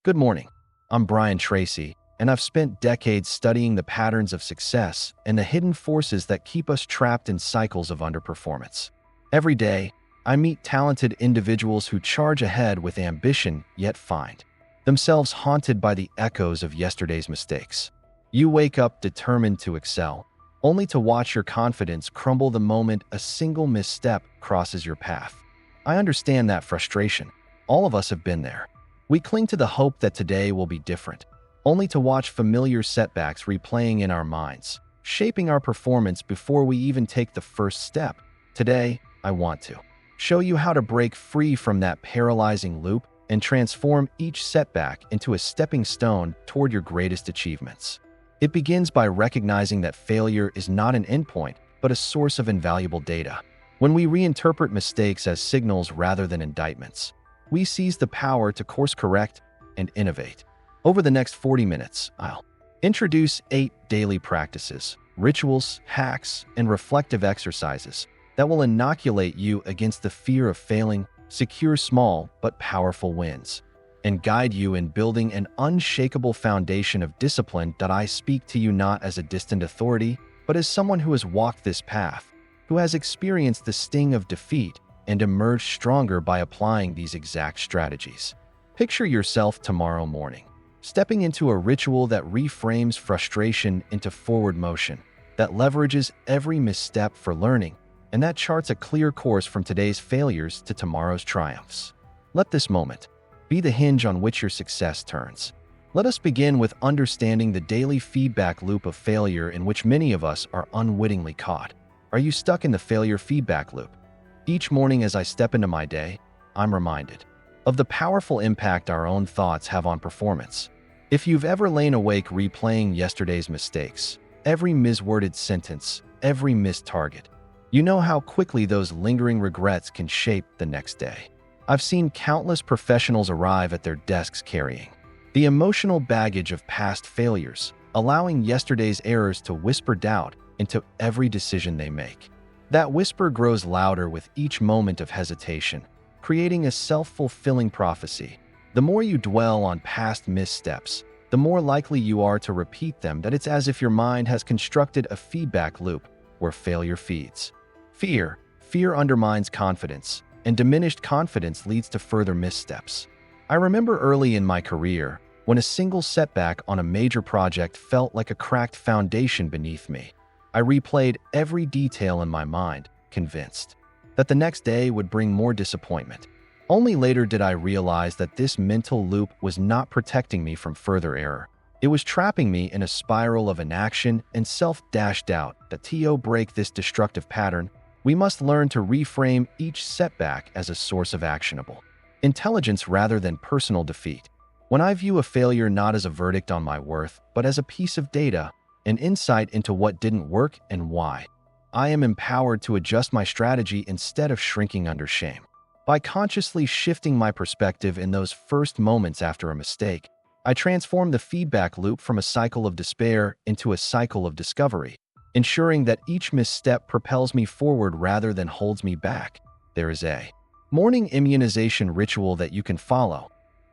Good morning. I'm Brian Tracy, and I've spent decades studying the patterns of success and the hidden forces that keep us trapped in cycles of underperformance. Every day, I meet talented individuals who charge ahead with ambition yet find themselves haunted by the echoes of yesterday's mistakes. You wake up determined to excel, only to watch your confidence crumble the moment a single misstep crosses your path. I understand that frustration. All of us have been there. We cling to the hope that today will be different, only to watch familiar setbacks replaying in our minds, shaping our performance before we even take the first step. Today, I want to show you how to break free from that paralyzing loop and transform each setback into a stepping stone toward your greatest achievements. It begins by recognizing that failure is not an endpoint, but a source of invaluable data. When we reinterpret mistakes as signals rather than indictments, we seize the power to course correct and innovate. Over the next 40 minutes, I'll introduce 8 daily practices, rituals, hacks, and reflective exercises that will inoculate you against the fear of failing, secure small but powerful wins, and guide you in building an unshakable foundation of discipline. That I speak to you not as a distant authority, but as someone who has walked this path, who has experienced the sting of defeat and emerged stronger by applying these exact strategies. Picture yourself tomorrow morning, stepping into a ritual that reframes frustration into forward motion, that leverages every misstep for learning, and that charts a clear course from today's failures to tomorrow's triumphs. Let this moment be the hinge on which your success turns. Let us begin with understanding the daily feedback loop of failure in which many of us are unwittingly caught. Are you stuck in the failure feedback loop? Each morning as I step into my day, I'm reminded of the powerful impact our own thoughts have on performance. If you've ever lain awake replaying yesterday's mistakes, every misworded sentence, every missed target, you know how quickly those lingering regrets can shape the next day. I've seen countless professionals arrive at their desks carrying the emotional baggage of past failures, allowing yesterday's errors to whisper doubt into every decision they make. That whisper grows louder with each moment of hesitation, creating a self-fulfilling prophecy. The more you dwell on past missteps, the more likely you are to repeat them. That it's as if your mind has constructed a feedback loop where failure feeds. Fear undermines confidence, and diminished confidence leads to further missteps. I remember early in my career when a single setback on a major project felt like a cracked foundation beneath me. I replayed every detail in my mind, convinced that the next day would bring more disappointment. Only later did I realize that this mental loop was not protecting me from further error. It was trapping me in a spiral of inaction and self-doubt. To break this destructive pattern, we must learn to reframe each setback as a source of actionable intelligence rather than personal defeat. When I view a failure not as a verdict on my worth, but as a piece of data, an insight into what didn't work and why, I am empowered to adjust my strategy instead of shrinking under shame. By consciously shifting my perspective in those first moments after a mistake, I transform the feedback loop from a cycle of despair into a cycle of discovery, ensuring that each misstep propels me forward rather than holds me back. There is a morning immunization ritual that you can follow.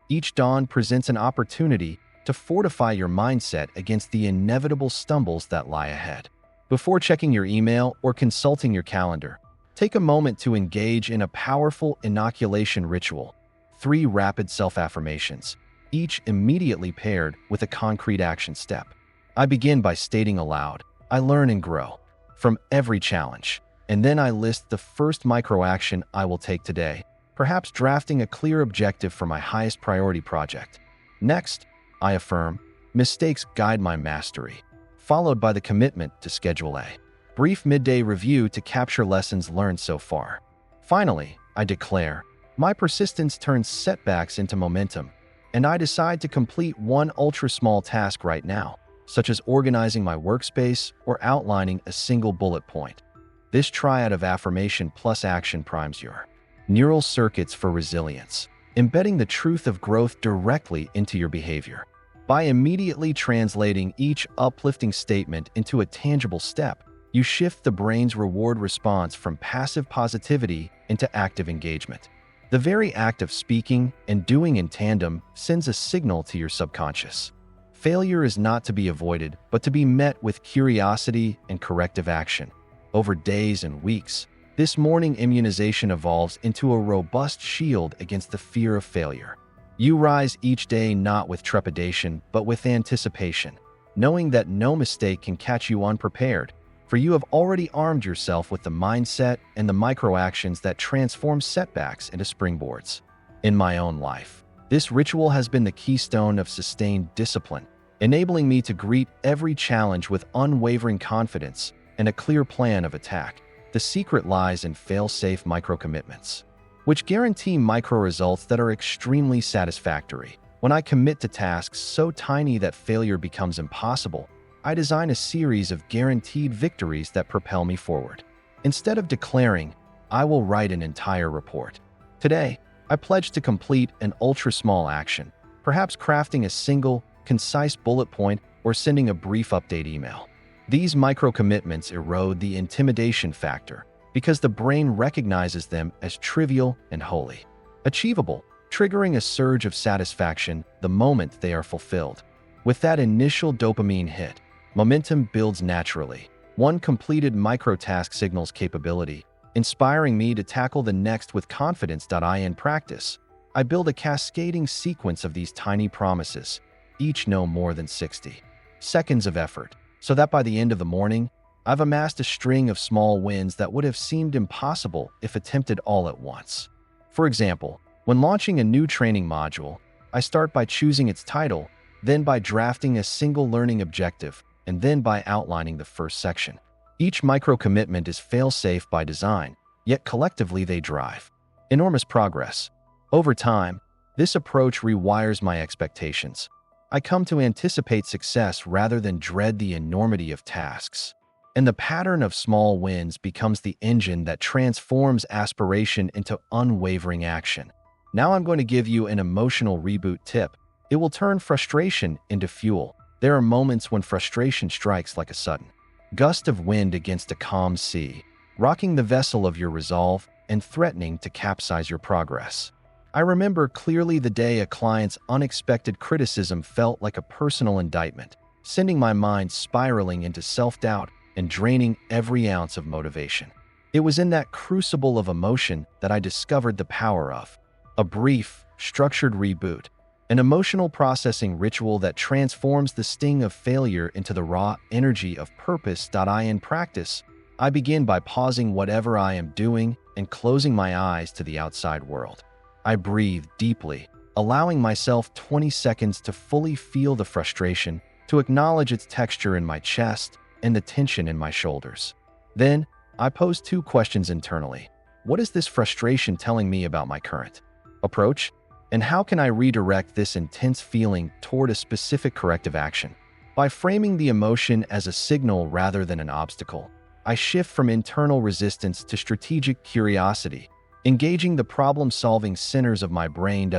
Each dawn presents an opportunity to fortify your mindset against the inevitable stumbles that lie ahead. Before checking your email or consulting your calendar, take a moment to engage in a powerful inoculation ritual. 3 rapid self-affirmations, each immediately paired with a concrete action step. I begin by stating aloud, I learn and grow from every challenge, and then I list the first micro-action I will take today, perhaps drafting a clear objective for my highest priority project. Next, I affirm, mistakes guide my mastery, followed by the commitment to schedule a brief midday review to capture lessons learned so far. Finally, I declare, my persistence turns setbacks into momentum, and I decide to complete one ultra-small task right now, such as organizing my workspace or outlining a single bullet point. This triad of affirmation plus action primes your neural circuits for resilience, embedding the truth of growth directly into your behavior. By immediately translating each uplifting statement into a tangible step, you shift the brain's reward response from passive positivity into active engagement. The very act of speaking and doing in tandem sends a signal to your subconscious. Failure is not to be avoided, but to be met with curiosity and corrective action. Over days and weeks, this morning immunization evolves into a robust shield against the fear of failure. You rise each day not with trepidation, but with anticipation, knowing that no mistake can catch you unprepared, for you have already armed yourself with the mindset and the micro-actions that transform setbacks into springboards. In my own life, this ritual has been the keystone of sustained discipline, enabling me to greet every challenge with unwavering confidence and a clear plan of attack. The secret lies in fail-safe micro-commitments, which guarantee micro-results that are extremely satisfactory. When I commit to tasks so tiny that failure becomes impossible, I design a series of guaranteed victories that propel me forward. Instead of declaring, I will write an entire report. Today, I pledge to complete an ultra-small action, perhaps crafting a single, concise bullet point or sending a brief update email. These micro-commitments erode the intimidation factor because the brain recognizes them as trivial and wholly achievable, triggering a surge of satisfaction the moment they are fulfilled. With that initial dopamine hit, momentum builds naturally. One completed micro-task signals capability, inspiring me to tackle the next with confidence. In practice, I build a cascading sequence of these tiny promises, each no more than 60 seconds of effort, so that by the end of the morning, I've amassed a string of small wins that would have seemed impossible if attempted all at once. For example, when launching a new training module, I start by choosing its title, then by drafting a single learning objective, and then by outlining the first section. Each micro-commitment is fail-safe by design, yet collectively they drive enormous progress. Over time, this approach rewires my expectations. I come to anticipate success rather than dread the enormity of tasks. And the pattern of small wins becomes the engine that transforms aspiration into unwavering action. Now I'm going to give you an emotional reboot tip. It will turn frustration into fuel. There are moments when frustration strikes like a sudden gust of wind against a calm sea, rocking the vessel of your resolve and threatening to capsize your progress. I remember clearly the day a client's unexpected criticism felt like a personal indictment, sending my mind spiraling into self-doubt and draining every ounce of motivation. It was in that crucible of emotion that I discovered the power of a brief, structured reboot, an emotional processing ritual that transforms the sting of failure into the raw energy of purpose. In practice, I begin by pausing whatever I am doing and closing my eyes to the outside world. I breathe deeply, allowing myself 20 seconds to fully feel the frustration, to acknowledge its texture in my chest and the tension in my shoulders. Then, I pose two questions internally. What is this frustration telling me about my current approach? And how can I redirect this intense feeling toward a specific corrective action? By framing the emotion as a signal rather than an obstacle, I shift from internal resistance to strategic curiosity, engaging the problem-solving centers of my brain.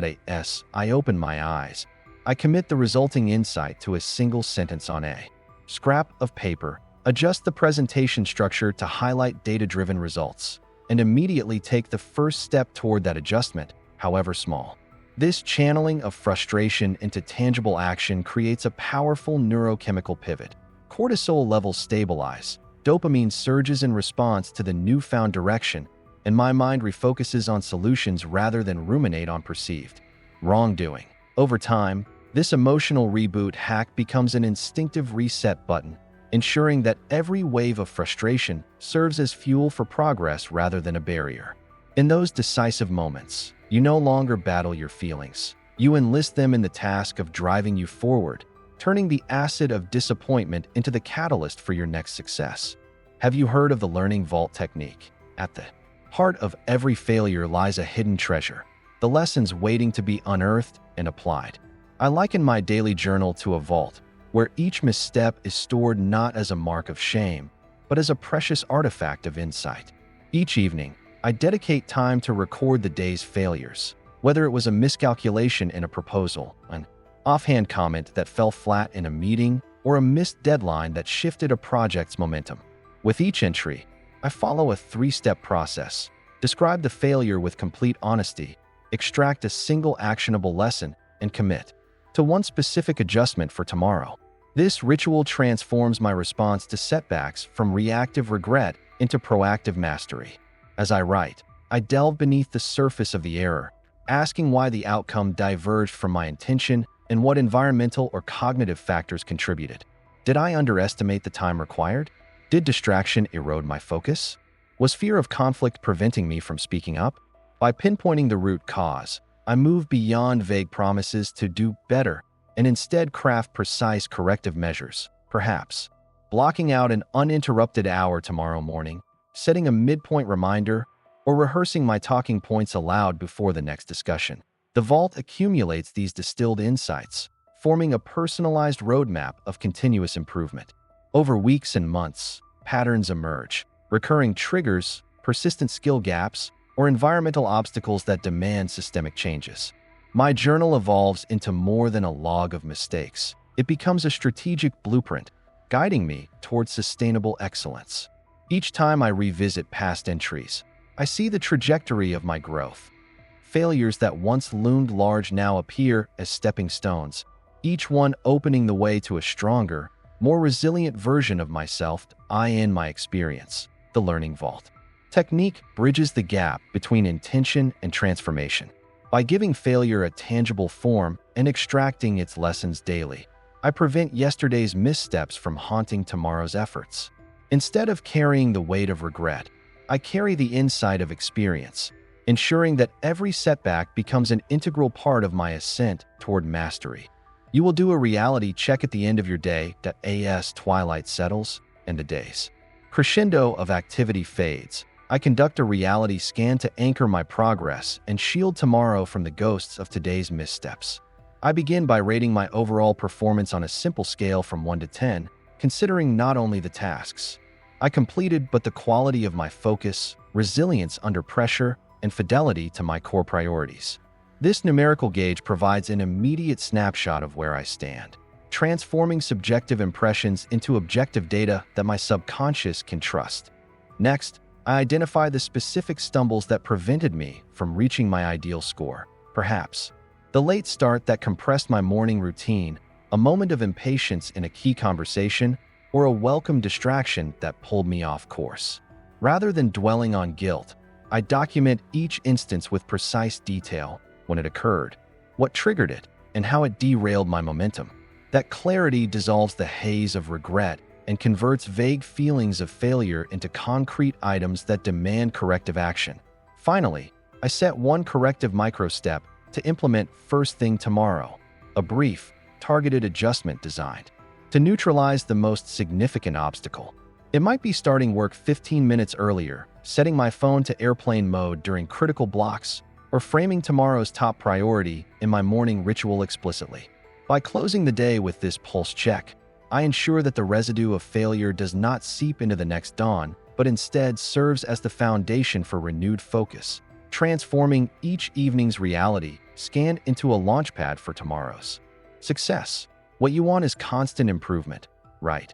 I open my eyes. I commit the resulting insight to a single sentence on a scrap of paper, adjust the presentation structure to highlight data-driven results, and immediately take the first step toward that adjustment, however small. This channeling of frustration into tangible action creates a powerful neurochemical pivot. Cortisol levels stabilize, dopamine surges in response to the newfound direction, and my mind refocuses on solutions rather than ruminate on perceived wrongdoing. Over time, this emotional reboot hack becomes an instinctive reset button, ensuring that every wave of frustration serves as fuel for progress rather than a barrier. In those decisive moments, you no longer battle your feelings. You enlist them in the task of driving you forward, turning the acid of disappointment into the catalyst for your next success. Have you heard of the learning vault technique? At the heart of every failure lies a hidden treasure, the lessons waiting to be unearthed and applied. I liken my daily journal to a vault, where each misstep is stored not as a mark of shame, but as a precious artifact of insight. Each evening, I dedicate time to record the day's failures, whether it was a miscalculation in a proposal, an offhand comment that fell flat in a meeting, or a missed deadline that shifted a project's momentum. With each entry, I follow a three-step process. Describe the failure with complete honesty, extract a single actionable lesson, and commit to one specific adjustment for tomorrow. This ritual transforms my response to setbacks from reactive regret into proactive mastery. As I write, I delve beneath the surface of the error, asking why the outcome diverged from my intention and what environmental or cognitive factors contributed. Did I underestimate the time required? Did distraction erode my focus? Was fear of conflict preventing me from speaking up? By pinpointing the root cause, I move beyond vague promises to do better and instead craft precise corrective measures. Perhaps blocking out an uninterrupted hour tomorrow morning, setting a midpoint reminder, or rehearsing my talking points aloud before the next discussion. The vault accumulates these distilled insights, forming a personalized roadmap of continuous improvement. Over weeks and months, patterns emerge, recurring triggers, persistent skill gaps, or environmental obstacles that demand systemic changes. My journal evolves into more than a log of mistakes. It becomes a strategic blueprint, guiding me towards sustainable excellence. Each time I revisit past entries, I see the trajectory of my growth. Failures that once loomed large now appear as stepping stones, each one opening the way to a stronger, more resilient version of myself. In my experience, the learning vault technique bridges the gap between intention and transformation. By giving failure a tangible form and extracting its lessons daily, I prevent yesterday's missteps from haunting tomorrow's efforts. Instead of carrying the weight of regret, I carry the insight of experience, ensuring that every setback becomes an integral part of my ascent toward mastery. You will do a reality check at the end of your day. As twilight settles and the day's crescendo of activity fades, I conduct a reality scan to anchor my progress and shield tomorrow from the ghosts of today's missteps. I begin by rating my overall performance on a simple scale from 1 to 10, considering not only the tasks I completed but the quality of my focus, resilience under pressure, and fidelity to my core priorities. This numerical gauge provides an immediate snapshot of where I stand, transforming subjective impressions into objective data that my subconscious can trust. Next, I identify the specific stumbles that prevented me from reaching my ideal score. Perhaps the late start that compressed my morning routine, a moment of impatience in a key conversation, or a welcome distraction that pulled me off course. Rather than dwelling on guilt, I document each instance with precise detail: when it occurred, what triggered it, and how it derailed my momentum. That clarity dissolves the haze of regret and converts vague feelings of failure into concrete items that demand corrective action. Finally, I set one corrective micro-step to implement first thing tomorrow, a brief, targeted adjustment designed to neutralize the most significant obstacle. It might be starting work 15 minutes earlier, setting my phone to airplane mode during critical blocks, or framing tomorrow's top priority in my morning ritual explicitly. By closing the day with this pulse check, I ensure that the residue of failure does not seep into the next dawn, but instead serves as the foundation for renewed focus, transforming each evening's reality scan into a launchpad for tomorrow's success. What you want is constant improvement, right?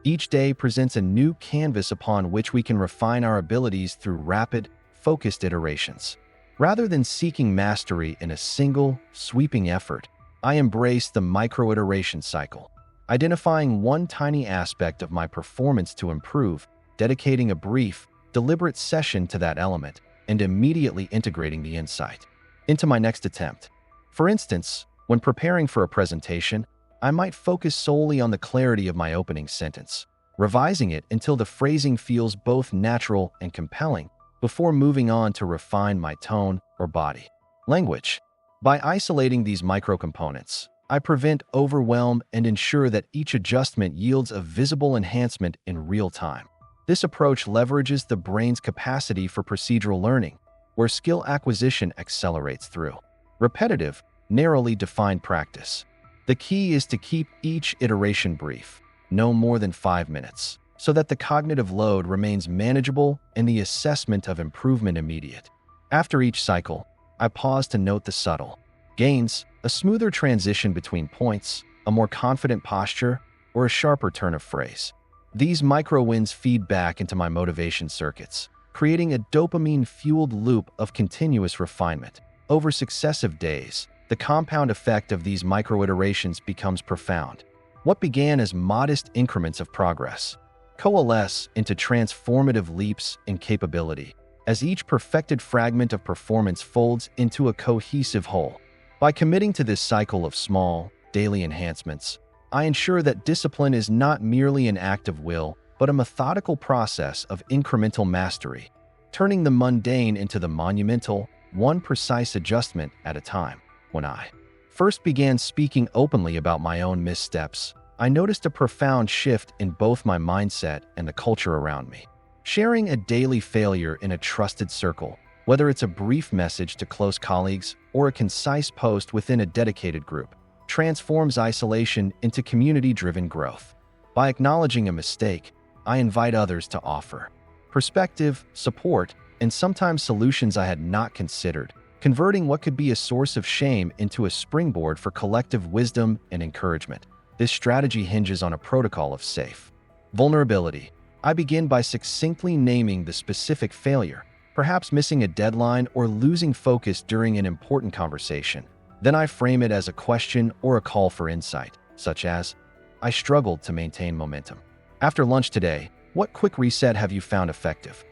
Each day presents a new canvas upon which we can refine our abilities through rapid, focused iterations. Rather than seeking mastery in a single, sweeping effort, I embrace the micro-iteration cycle, identifying one tiny aspect of my performance to improve, dedicating a brief, deliberate session to that element, and immediately integrating the insight into my next attempt. For instance, when preparing for a presentation, I might focus solely on the clarity of my opening sentence, revising it until the phrasing feels both natural and compelling before moving on to refine my tone or body language. By isolating these micro-components, I prevent overwhelm and ensure that each adjustment yields a visible enhancement in real time. This approach leverages the brain's capacity for procedural learning, where skill acquisition accelerates through repetitive, narrowly defined practice. The key is to keep each iteration brief, no more than 5 minutes, so that the cognitive load remains manageable and the assessment of improvement immediate. After each cycle, I pause to note the subtle gains, a smoother transition between points, a more confident posture, or a sharper turn of phrase. These micro-wins feed back into my motivation circuits, creating a dopamine-fueled loop of continuous refinement. Over successive days, the compound effect of these micro-iterations becomes profound. What began as modest increments of progress coalesce into transformative leaps in capability, as each perfected fragment of performance folds into a cohesive whole. By committing to this cycle of small, daily enhancements, I ensure that discipline is not merely an act of will, but a methodical process of incremental mastery, turning the mundane into the monumental, one precise adjustment at a time. When I first began speaking openly about my own missteps, I noticed a profound shift in both my mindset and the culture around me. Sharing a daily failure in a trusted circle, whether it's a brief message to close colleagues or a concise post within a dedicated group, transforms isolation into community-driven growth. By acknowledging a mistake, I invite others to offer perspective, support, and sometimes solutions I had not considered, converting what could be a source of shame into a springboard for collective wisdom and encouragement. This strategy hinges on a protocol of safe vulnerability. I begin by succinctly naming the specific failure, perhaps missing a deadline or losing focus during an important conversation. Then I frame it as a question or a call for insight, such as, "I struggled to maintain momentum. After lunch today, what quick reset have you found effective?"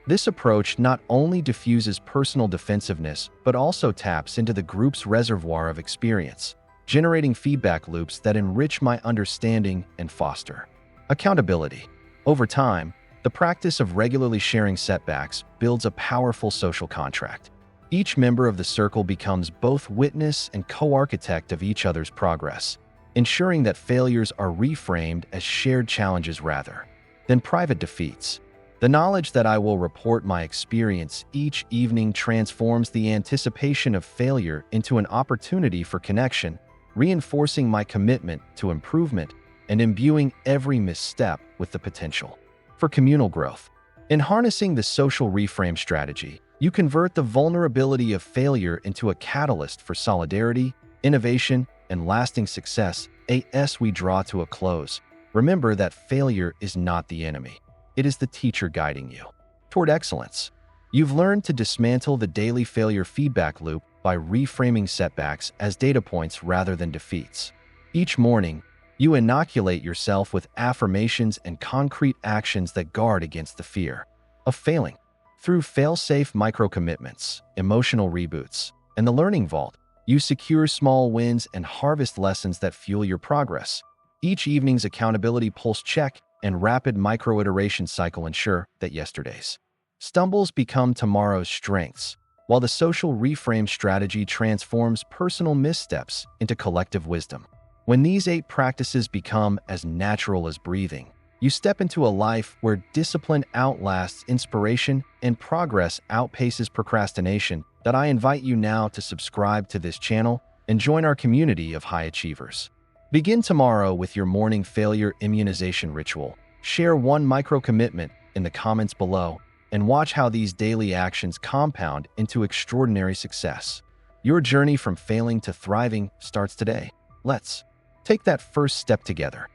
This approach not only diffuses personal defensiveness, but also taps into the group's reservoir of experience, generating feedback loops that enrich my understanding and foster accountability. Over time, the practice of regularly sharing setbacks builds a powerful social contract. Each member of the circle becomes both witness and co-architect of each other's progress, ensuring that failures are reframed as shared challenges rather than private defeats. The knowledge that I will report my experience each evening transforms the anticipation of failure into an opportunity for connection, reinforcing my commitment to improvement and imbuing every misstep with the potential for communal growth. In harnessing the social reframe strategy, you convert the vulnerability of failure into a catalyst for solidarity, innovation, and lasting success. As we draw to a close, remember that failure is not the enemy. It is the teacher guiding you toward excellence. You've learned to dismantle the daily failure feedback loop by reframing setbacks as data points rather than defeats. Each morning, you inoculate yourself with affirmations and concrete actions that guard against the fear of failing. Through fail-safe micro-commitments, emotional reboots, and the Learning Vault, you secure small wins and harvest lessons that fuel your progress. Each evening's accountability pulse check and rapid micro-iteration cycle ensure that yesterday's stumbles become tomorrow's strengths, while the social reframe strategy transforms personal missteps into collective wisdom. When these 8 practices become as natural as breathing, you step into a life where discipline outlasts inspiration and progress outpaces procrastination. That I invite you now to subscribe to this channel and join our community of high achievers. Begin tomorrow with your morning failure immunization ritual. Share one micro-commitment in the comments below and watch how these daily actions compound into extraordinary success. Your journey from failing to thriving starts today. Let's take that first step together.